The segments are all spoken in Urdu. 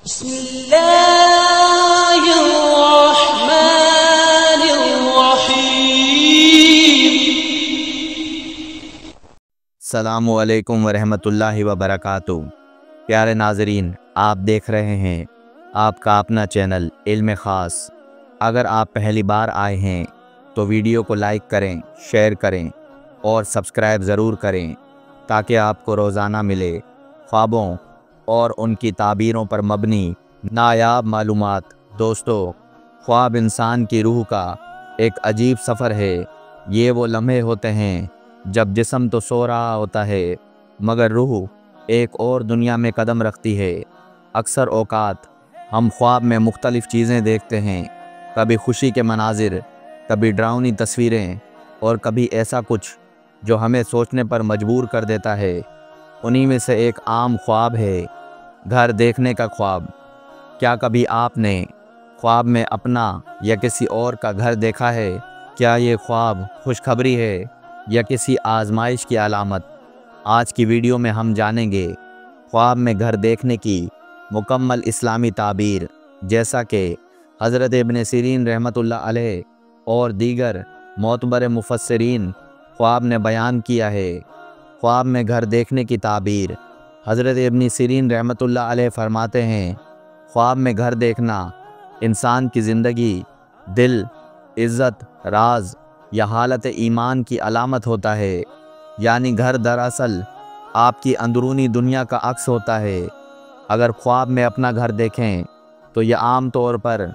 بسم الله الرحمن الرحیم۔ السلام علیکم ورحمۃ اللہ وبرکاتہ۔ پیارے ناظرین، آپ دیکھ رہے ہیں آپ کا اپنا چینل علم خاص۔ اگر آپ پہلی بار آئے ہیں تو ویڈیو کو لائک کریں، شیئر کریں اور سبسکرائب ضرور کریں تاکہ آپ کو روزانہ ملے خوابوں اور ان کی تعبیروں پر مبنی نایاب معلومات۔ دوستو، خواب انسان کی روح کا ایک عجیب سفر ہے۔ یہ وہ لمحے ہوتے ہیں جب جسم تو سو رہا ہوتا ہے مگر روح ایک اور دنیا میں قدم رکھتی ہے۔ اکثر اوقات ہم خواب میں مختلف چیزیں دیکھتے ہیں، کبھی خوشی کے مناظر، کبھی ڈراؤنی تصویریں اور کبھی ایسا کچھ جو ہمیں سوچنے پر مجبور کر دیتا ہے۔ انہی میں سے ایک عام خواب ہے گھر دیکھنے کا خواب۔ کیا کبھی آپ نے خواب میں اپنا یا کسی اور کا گھر دیکھا ہے؟ کیا یہ خواب خوشخبری ہے یا کسی آزمائش کی علامت؟ آج کی ویڈیو میں ہم جانیں گے خواب میں گھر دیکھنے کی مکمل اسلامی تعبیر، جیسا کہ حضرت ابن سیرین رحمۃ اللہ علیہ اور دیگر معتبر مفسرین خواب نے بیان کیا ہے۔ خواب میں گھر دیکھنے کی تعبیر۔ حضرت ابن سیرین رحمۃ اللہ علیہ فرماتے ہیں، خواب میں گھر دیکھنا انسان کی زندگی، دل، عزت، راز یا حالت ایمان کی علامت ہوتا ہے۔ یعنی گھر دراصل آپ کی اندرونی دنیا کا عکس ہوتا ہے۔ اگر خواب میں اپنا گھر دیکھیں تو یہ عام طور پر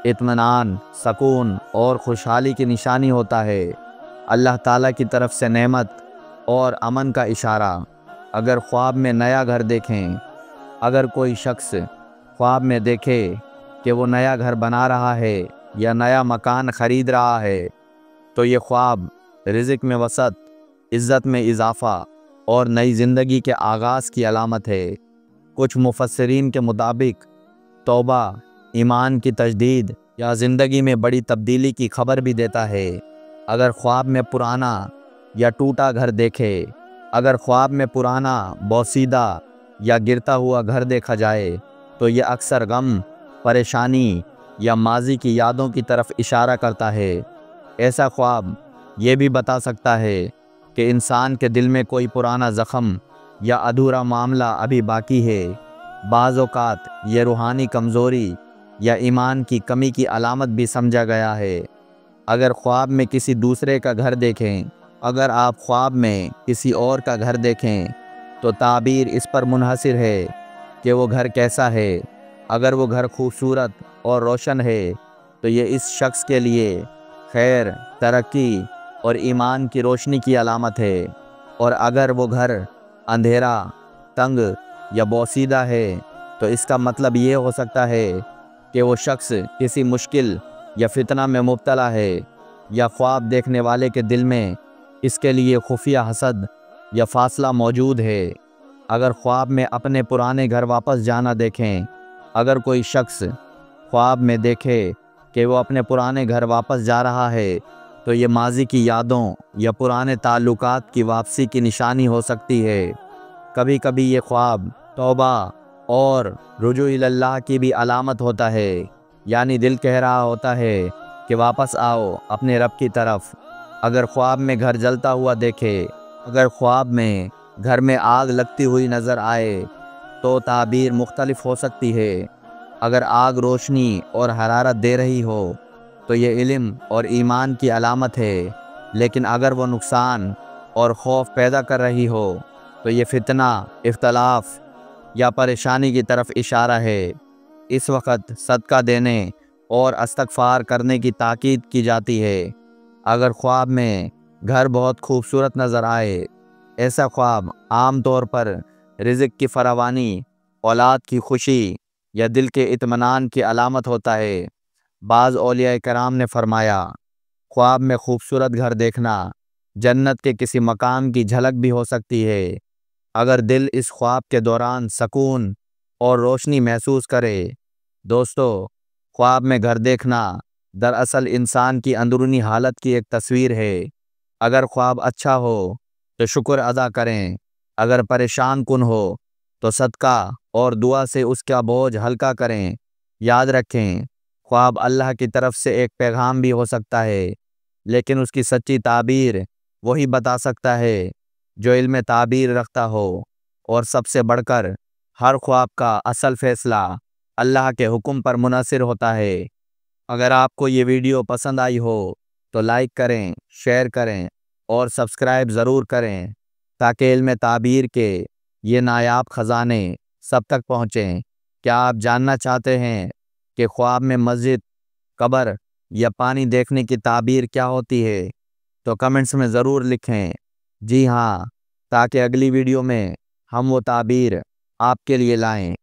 اطمینان، سکون اور خوشحالی کی نشانی ہوتا ہے، اللہ تعالیٰ کی طرف سے نعمت اور امن کا اشارہ۔ اگر خواب میں نیا گھر دیکھیں، اگر کوئی شخص خواب میں دیکھے کہ وہ نیا گھر بنا رہا ہے یا نیا مکان خرید رہا ہے تو یہ خواب رزق میں وسعت، عزت میں اضافہ اور نئی زندگی کے آغاز کی علامت ہے۔ کچھ مفسرین کے مطابق توبہ، ایمان کی تجدید یا زندگی میں بڑی تبدیلی کی خبر بھی دیتا ہے۔ اگر خواب میں پرانا یا ٹوٹا گھر دیکھے، اگر خواب میں پرانا، بوسیدہ یا گرتا ہوا گھر دیکھا جائے تو یہ اکثر غم، پریشانی یا ماضی کی یادوں کی طرف اشارہ کرتا ہے۔ ایسا خواب یہ بھی بتا سکتا ہے کہ انسان کے دل میں کوئی پرانا زخم یا ادھورا معاملہ ابھی باقی ہے۔ بعض اوقات یہ روحانی کمزوری یا ایمان کی کمی کی علامت بھی سمجھا گیا ہے۔ اگر خواب میں کسی دوسرے کا گھر دیکھیں، اگر آپ خواب میں کسی اور کا گھر دیکھیں تو تعبیر اس پر منحصر ہے کہ وہ گھر کیسا ہے۔ اگر وہ گھر خوبصورت اور روشن ہے تو یہ اس شخص کے لیے خیر، ترقی اور ایمان کی روشنی کی علامت ہے، اور اگر وہ گھر اندھیرا، تنگ یا بوسیدہ ہے تو اس کا مطلب یہ ہو سکتا ہے کہ وہ شخص کسی مشکل یا فتنہ میں مبتلا ہے، یا خواب دیکھنے والے کے دل میں اس کے لیے خفیہ حسد یا فاصلہ موجود ہے۔ اگر خواب میں اپنے پرانے گھر واپس جانا دیکھیں، اگر کوئی شخص خواب میں دیکھے کہ وہ اپنے پرانے گھر واپس جا رہا ہے تو یہ ماضی کی یادوں یا پرانے تعلقات کی واپسی کی نشانی ہو سکتی ہے۔ کبھی کبھی یہ خواب توبہ اور رجوع اللہ کی بھی علامت ہوتا ہے، یعنی دل کہہ رہا ہوتا ہے کہ واپس آؤ اپنے رب کی طرف۔ اگر خواب میں گھر جلتا ہوا دیکھے، اگر خواب میں گھر میں آگ لگتی ہوئی نظر آئے تو تعبیر مختلف ہو سکتی ہے۔ اگر آگ روشنی اور حرارت دے رہی ہو تو یہ علم اور ایمان کی علامت ہے، لیکن اگر وہ نقصان اور خوف پیدا کر رہی ہو تو یہ فتنہ، اختلاف یا پریشانی کی طرف اشارہ ہے۔ اس وقت صدقہ دینے اور استغفار کرنے کی تاکید کی جاتی ہے۔ اگر خواب میں گھر بہت خوبصورت نظر آئے، ایسا خواب عام طور پر رزق کی فراوانی، اولاد کی خوشی یا دل کے اطمینان کی علامت ہوتا ہے۔ بعض اولیاء کرام نے فرمایا، خواب میں خوبصورت گھر دیکھنا جنت کے کسی مقام کی جھلک بھی ہو سکتی ہے۔ اگر دل اس خواب کے دوران سکون اور روشنی محسوس کرے۔ دوستو، خواب میں گھر دیکھنا دراصل انسان کی اندرونی حالت کی ایک تصویر ہے۔ اگر خواب اچھا ہو تو شکر ادا کریں، اگر پریشان کن ہو تو صدقہ اور دعا سے اس کا بوجھ ہلکا کریں۔ یاد رکھیں، خواب اللہ کی طرف سے ایک پیغام بھی ہو سکتا ہے، لیکن اس کی سچی تعبیر وہی بتا سکتا ہے جو علم تعبیر رکھتا ہو۔ اور سب سے بڑھ کر، ہر خواب کا اصل فیصلہ اللہ کے حکم پر منحصر ہوتا ہے۔ اگر آپ کو یہ ویڈیو پسند آئی ہو تو لائک کریں، شیئر کریں اور سبسکرائب ضرور کریں تاکہ علم تعبیر کے یہ نایاب خزانے سب تک پہنچیں۔ کیا آپ جاننا چاہتے ہیں کہ خواب میں مسجد، قبر یا پانی دیکھنے کی تعبیر کیا ہوتی ہے؟ تو کمنٹس میں ضرور لکھیں جی ہاں، تاکہ اگلی ویڈیو میں ہم وہ تعبیر آپ کے لیے لائیں۔